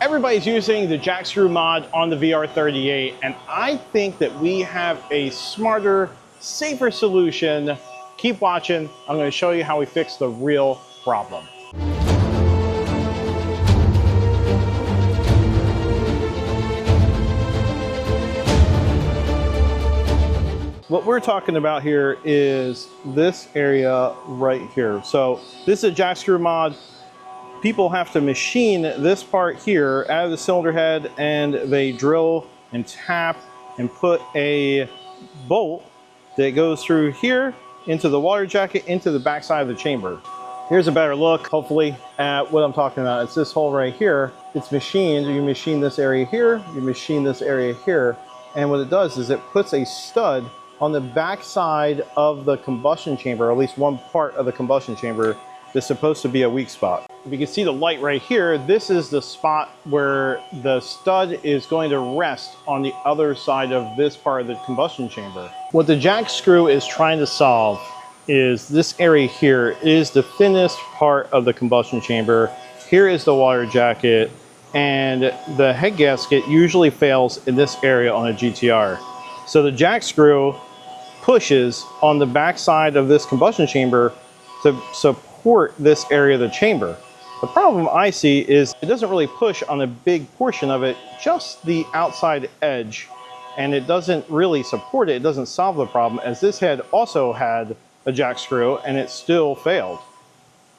Everybody's using the jackscrew mod on the VR38, and I think that we have a smarter, safer solution. Keep watching. I'm going to show you how we fix the real problem. What we're talking about here is this area right here. So this is a jackscrew mod. People have to machine this part here out of the cylinder head, and they drill and tap and put a bolt that goes through here into the water jacket into the backside of the chamber. Here's a better look, hopefully, at what I'm talking about. It's this hole right here. It's machined. You machine this area here, you machine this area here, and what it does is it puts a stud on the backside of the combustion chamber, or at least one part of the combustion chamber that's supposed to be a weak spot. If you can see the light right here, this is the spot where the stud is going to rest on the other side of this part of the combustion chamber. What the jack screw is trying to solve is this area here is the thinnest part of the combustion chamber. Here is the water jacket, and the head gasket usually fails in this area on a GTR. So the jack screw pushes on the backside of this combustion chamber to support this area of the chamber. The problem I see is it doesn't really push on a big portion of it, just the outside edge, and it doesn't really support it. It doesn't solve the problem, as this head also had a jack screw and it still failed.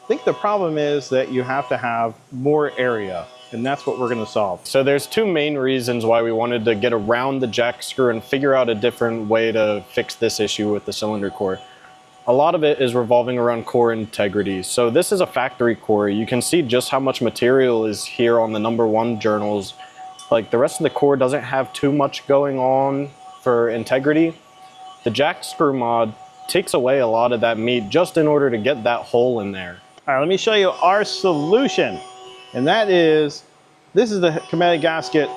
I think the problem is that you have to have more area, and that's what we're going to solve. So there's two main reasons why we wanted to get around the jack screw and figure out a different way to fix this issue with the cylinder core. A lot of it is revolving around core integrity. So this is a factory core. You can see just how much material is here on the #1 journals. Like, the rest of the core doesn't have too much going on for integrity. The jack screw mod takes away a lot of that meat just in order to get that hole in there. All right, let me show you our solution. And that is, this is the chromatic gasket.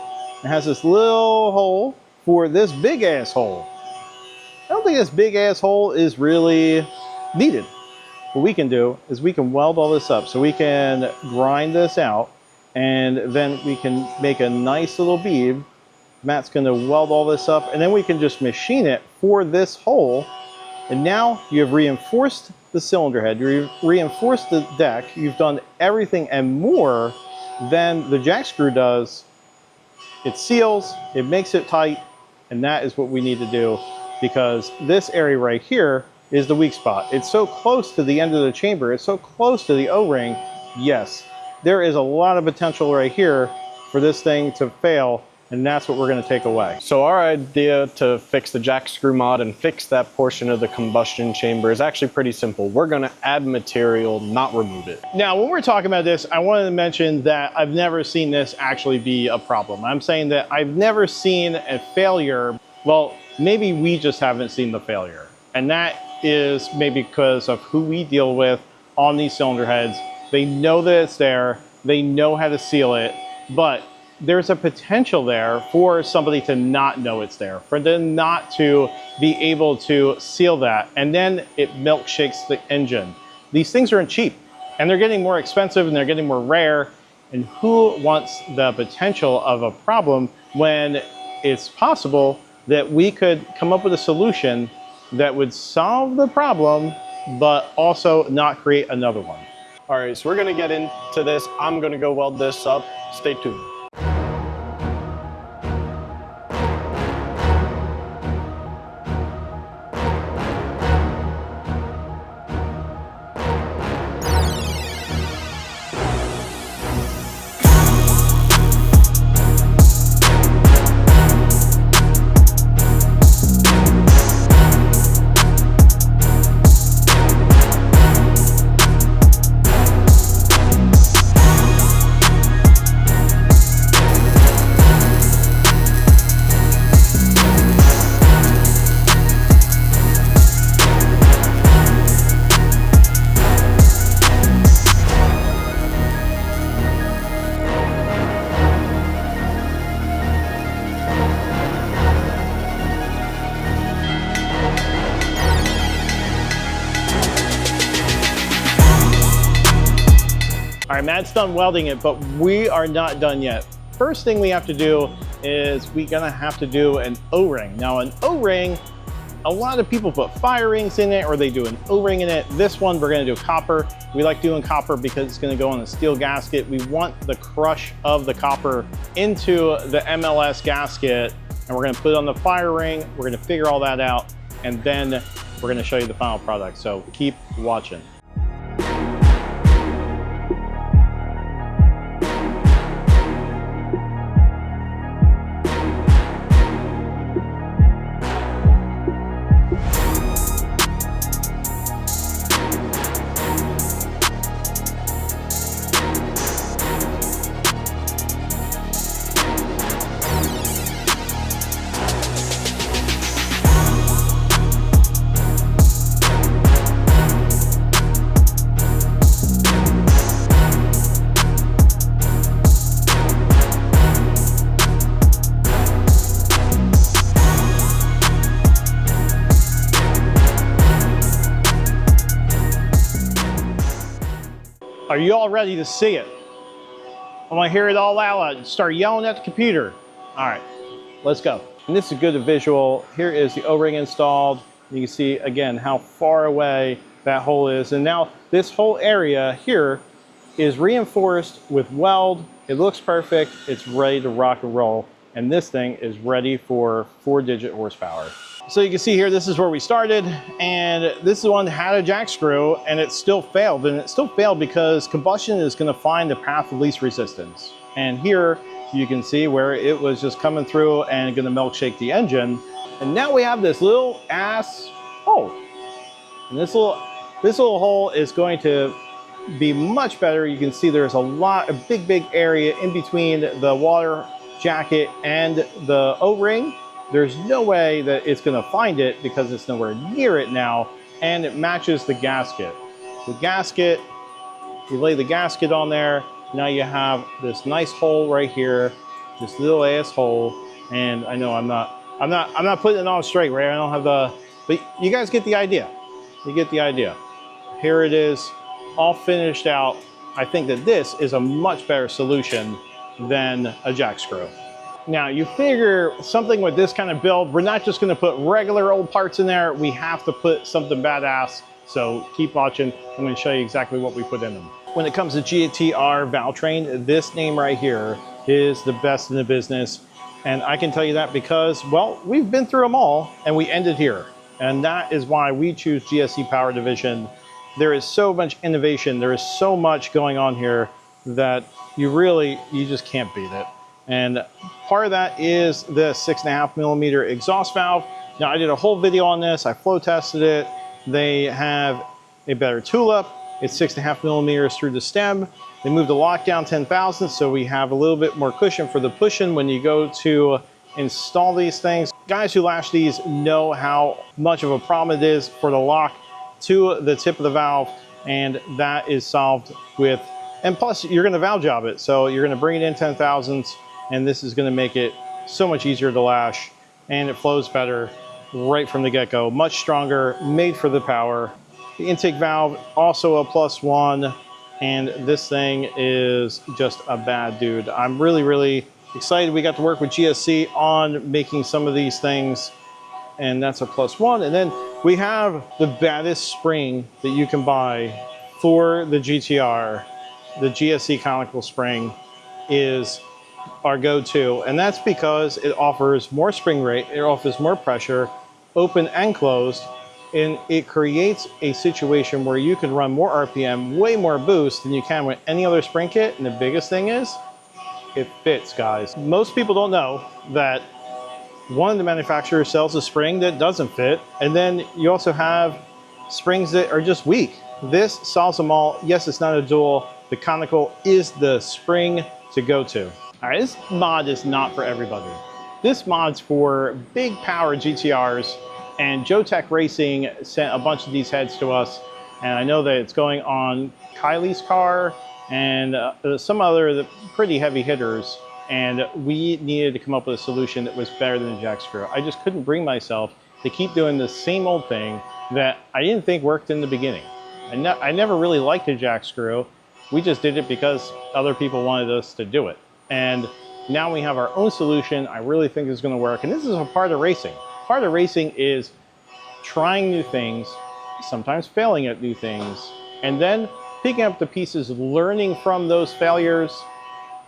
It has this little hole for this big ass hole. I don't think this big ass hole is really needed. What we can do is we can weld all this up. So we can grind this out, and then we can make a nice little bead. Matt's gonna weld all this up, and then we can just machine it for this hole. And now you have reinforced the cylinder head, you've reinforced the deck, you've done everything and more than the jack screw does. It seals, it makes it tight, and that is what we need to do, because this area right here is the weak spot. It's so close to the end of the chamber, it's so close to the O-ring. Yes, there is a lot of potential right here for this thing to fail, and that's what we're going to take away. So our idea to fix the jack screw mod and fix that portion of the combustion chamber is actually pretty simple. We're going to add material, not remove it. Now, when we're talking about this, I wanted to mention that I've never seen this actually be a problem. I'm saying that I've never seen a failure. Well, maybe we just haven't seen the failure. And that is maybe because of who we deal with on these cylinder heads. They know that it's there, they know how to seal it, but there's a potential there for somebody to not know it's there, for them not to be able to seal that, and then it milkshakes the engine. These things aren't cheap, and they're getting more expensive, and they're getting more rare, and who wants the potential of a problem when it's possible that we could come up with a solution that would solve the problem, but also not create another one. All right, so we're gonna get into this. I'm gonna go weld this up. Stay tuned. right, Matt's done welding it, but we are not done yet. First thing we have to do is we're gonna have to do an O-ring. Now an O-ring, a lot of people put fire rings in it or they do an O-ring in it. This one, we're gonna do copper. We like doing copper because it's gonna go on a steel gasket. We want the crush of the copper into the MLS gasket, and we're gonna put it on the fire ring. We're gonna figure all that out, and then we're gonna show you the final product. So keep watching. Are you all ready to see it? I want to hear it all out loud and start yelling at the computer. All right, let's go. And this is a good visual. Here is the O-ring installed. You can see again how far away that hole is. And now this whole area here is reinforced with weld. It looks perfect. It's ready to rock and roll. And this thing is ready for 4-digit horsepower. So you can see here, this is where we started, and this is the one that had a jack screw, and it still failed. And it still failed because combustion is gonna find the path of least resistance. And here you can see where it was just coming through and gonna milkshake the engine. And now we have this little ass hole. And this little hole is going to be much better. You can see there's a big area in between the water jacket and the O-ring. There's no way that it's gonna find it because it's nowhere near it now, and it matches the gasket. The gasket, you lay the gasket on there, now you have this nice hole right here, this little ass hole, and I know I'm not putting it on straight, right? I don't have but you guys get the idea. You get the idea. Here it is, all finished out. I think that this is a much better solution than a jack screw. Now you figure something with this kind of build, we're not just gonna put regular old parts in there, we have to put something badass. So keep watching, I'm gonna show you exactly what we put in them. When it comes to GTR Valvetrain, this name right here is the best in the business. And I can tell you that because, well, we've been through them all and we ended here. And that is why we choose GSC Power Division. There is so much innovation, there is so much going on here that you just can't beat it. And part of that is the 6.5mm exhaust valve. Now I did a whole video on this, I flow tested it. They have a better tulip. It's 6.5mm through the stem. They moved the lock down 10 thousandths, so we have a little bit more cushion for the pushing when you go to install these things. Guys who lash these know how much of a problem it is for the lock to the tip of the valve, and that is solved with, and plus you're gonna valve job it. So you're gonna bring it in 10 thousandths, and this is gonna make it so much easier to lash, and it flows better right from the get-go. Much stronger, made for the power. The intake valve, also a +1, and this thing is just a bad dude. I'm really excited we got to work with GSC on making some of these things, and that's a +1. And then we have the baddest spring that you can buy for the GTR. The GSC conical spring is our go-to, and that's because it offers more spring rate, it offers more pressure, open and closed, and it creates a situation where you can run more RPM, way more boost than you can with any other spring kit. And the biggest thing is, it fits, guys. Most people don't know that one of the manufacturers sells a spring that doesn't fit, and then you also have springs that are just weak. This solves them all. Yes, it's not a dual. The conical is the spring to go to. All right, this mod is not for everybody. This mod's for big power GTRs, and Joe Tech Racing sent a bunch of these heads to us, and I know that it's going on Kylie's car and some other pretty heavy hitters, and we needed to come up with a solution that was better than a jack screw. I just couldn't bring myself to keep doing the same old thing that I didn't think worked in the beginning. I never really liked a jack screw, We just did it because other people wanted us to do it. And now we have our own solution. I really think it's going to work. And this is a part of racing. Part of racing is trying new things, sometimes failing at new things, and then picking up the pieces, learning from those failures,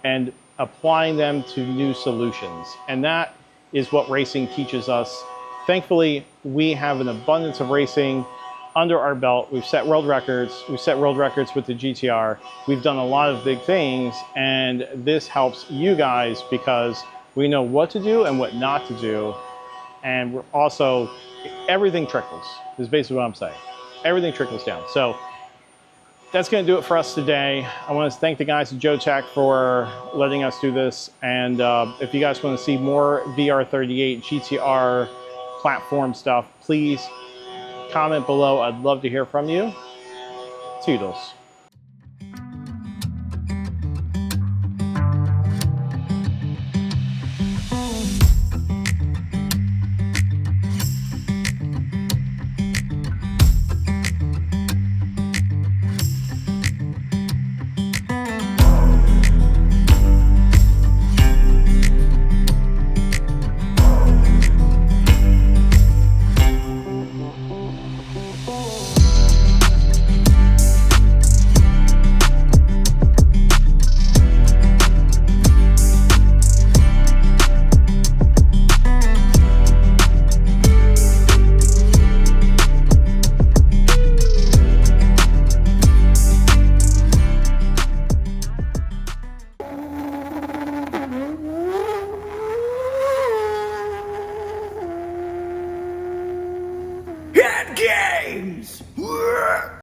and applying them to new solutions. And that is what racing teaches us. Thankfully, we have an abundance of racing under our belt. We've set world records. We've set world records with the GTR. We've done a lot of big things, and this helps you guys because we know what to do and what not to do. And we're also, everything trickles, is basically what I'm saying. Everything trickles down. So that's going to do it for us today. I want to thank the guys at Joe Tech for letting us do this. And if you guys want to see more VR38 GTR platform stuff, please comment below. I'd love to hear from you. Toodles.